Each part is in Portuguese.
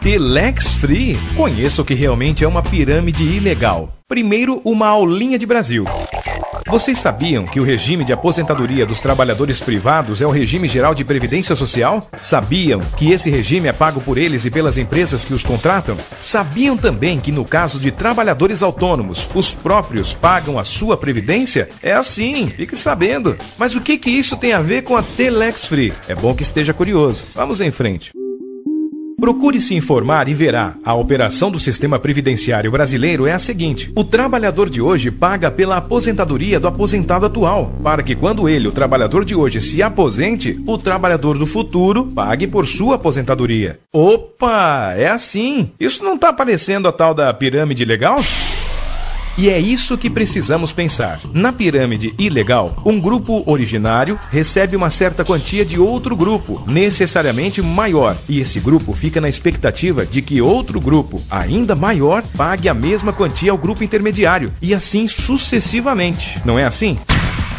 Telex Free? Conheça o que realmente é uma pirâmide ilegal. Primeiro, uma aulinha de Brasil. Vocês sabiam que o regime de aposentadoria dos trabalhadores privados é o regime geral de previdência social? Sabiam que esse regime é pago por eles e pelas empresas que os contratam? Sabiam também que no caso de trabalhadores autônomos, os próprios pagam a sua previdência? É assim, fique sabendo. Mas o que isso tem a ver com a Telex Free? É bom que esteja curioso. Vamos em frente. Procure se informar e verá. A operação do sistema previdenciário brasileiro é a seguinte: o trabalhador de hoje paga pela aposentadoria do aposentado atual, para que quando ele, o trabalhador de hoje, se aposente, o trabalhador do futuro pague por sua aposentadoria. Opa, é assim. Isso não está parecendo a tal da pirâmide legal? E é isso que precisamos pensar. Na pirâmide ilegal, um grupo originário recebe uma certa quantia de outro grupo, necessariamente maior, e esse grupo fica na expectativa de que outro grupo, ainda maior, pague a mesma quantia ao grupo intermediário, e assim sucessivamente. Não é assim?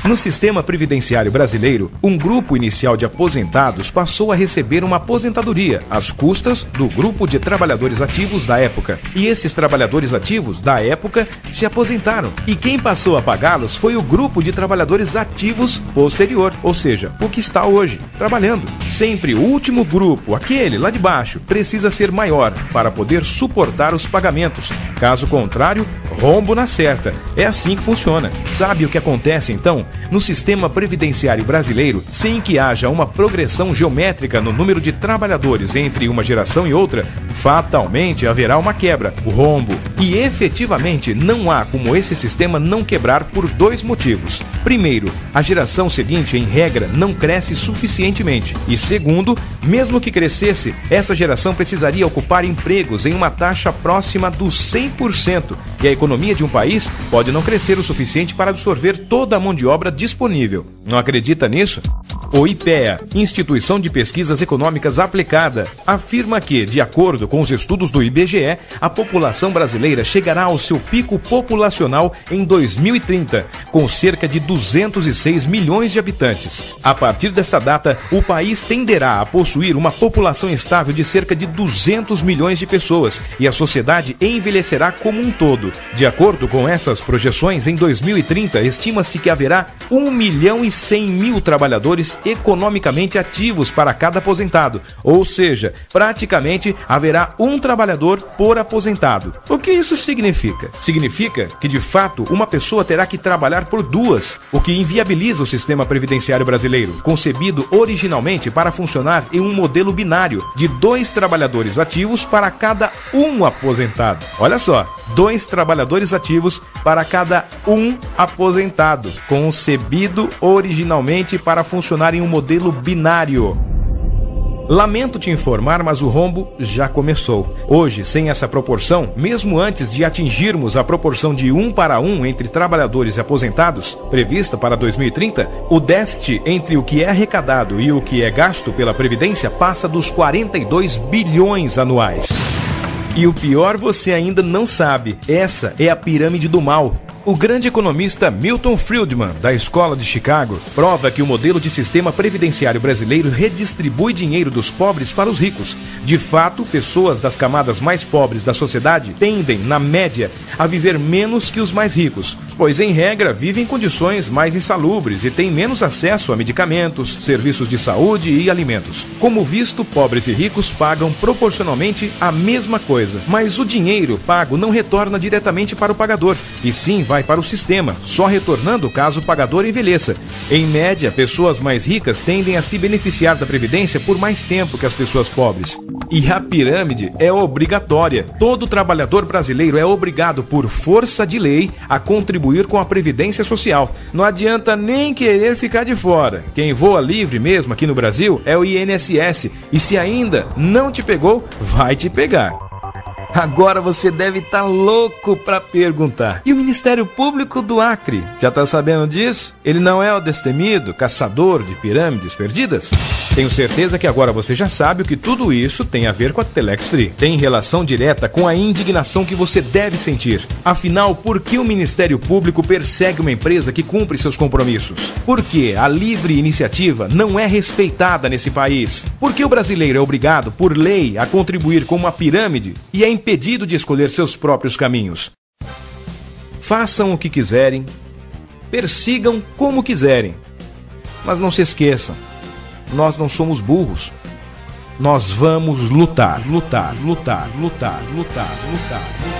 No sistema previdenciário brasileiro, um grupo inicial de aposentados passou a receber uma aposentadoria às custas do grupo de trabalhadores ativos da época. E esses trabalhadores ativos da época se aposentaram. E quem passou a pagá-los foi o grupo de trabalhadores ativos posterior, ou seja, o que está hoje trabalhando. Sempre o último grupo, aquele lá de baixo, precisa ser maior para poder suportar os pagamentos. Caso contrário, rombo na certa. É assim que funciona. Sabe o que acontece então? No sistema previdenciário brasileiro, sem que haja uma progressão geométrica no número de trabalhadores entre uma geração e outra, fatalmente haverá uma quebra, o rombo. E efetivamente não há como esse sistema não quebrar por dois motivos. Primeiro, a geração seguinte, em regra, não cresce suficientemente. E segundo, mesmo que crescesse, essa geração precisaria ocupar empregos em uma taxa próxima dos 100%. E a economia de um país pode não crescer o suficiente para absorver toda a mão de obra disponível. Não acredita nisso? O IPEA, Instituição de Pesquisas Econômicas Aplicada, afirma que, de acordo com os estudos do IBGE, a população brasileira chegará ao seu pico populacional em 2030, com cerca de 206 milhões de habitantes. A partir desta data, o país tenderá a possuir uma população estável de cerca de 200 milhões de pessoas e a sociedade envelhecerá como um todo. De acordo com essas projeções, em 2030, estima-se que haverá 1.100.000 trabalhadores economicamente ativos para cada aposentado, ou seja, praticamente haverá um trabalhador por aposentado. O que isso significa? Significa que, de fato, uma pessoa terá que trabalhar por duas, o que inviabiliza o sistema previdenciário brasileiro, concebido originalmente para funcionar em um modelo binário de 2 trabalhadores ativos para cada um aposentado. Olha só, 2 trabalhadores ativos para cada um aposentado, concebido originalmente para funcionar em um modelo binário. Lamento te informar, mas o rombo já começou. Hoje, sem essa proporção, mesmo antes de atingirmos a proporção de 1 para 1 entre trabalhadores e aposentados, prevista para 2030, o déficit entre o que é arrecadado e o que é gasto pela Previdência passa dos 42 bilhões anuais. E o pior você ainda não sabe, essa é a pirâmide do mal. O grande economista Milton Friedman, da Escola de Chicago, prova que o modelo de sistema previdenciário brasileiro redistribui dinheiro dos pobres para os ricos. De fato, pessoas das camadas mais pobres da sociedade tendem, na média, a viver menos que os mais ricos, pois, em regra, vivem em condições mais insalubres e têm menos acesso a medicamentos, serviços de saúde e alimentos. Como visto, pobres e ricos pagam proporcionalmente a mesma coisa, mas o dinheiro pago não retorna diretamente para o pagador, e sim vai para o sistema, só retornando caso o pagador envelheça. Em média, pessoas mais ricas tendem a se beneficiar da Previdência por mais tempo que as pessoas pobres. E a pirâmide é obrigatória. Todo trabalhador brasileiro é obrigado, por força de lei, a contribuir com a Previdência Social. Não adianta nem querer ficar de fora. Quem voa livre mesmo aqui no Brasil é o INSS. E se ainda não te pegou, vai te pegar. Agora você deve estar louco para perguntar: e o Ministério Público do Acre? Já está sabendo disso? Ele não é o destemido caçador de pirâmides perdidas? Tenho certeza que agora você já sabe o que tudo isso tem a ver com a Telex Free. Tem relação direta com a indignação que você deve sentir. Afinal, por que o Ministério Público persegue uma empresa que cumpre seus compromissos? Por que a livre iniciativa não é respeitada nesse país? Por que o brasileiro é obrigado, por lei, a contribuir com uma pirâmide e é impedido de escolher seus próprios caminhos? Façam o que quiserem, persigam como quiserem, mas não se esqueçam, nós não somos burros. Nós vamos lutar, lutar, lutar, lutar, lutar, lutar, lutar.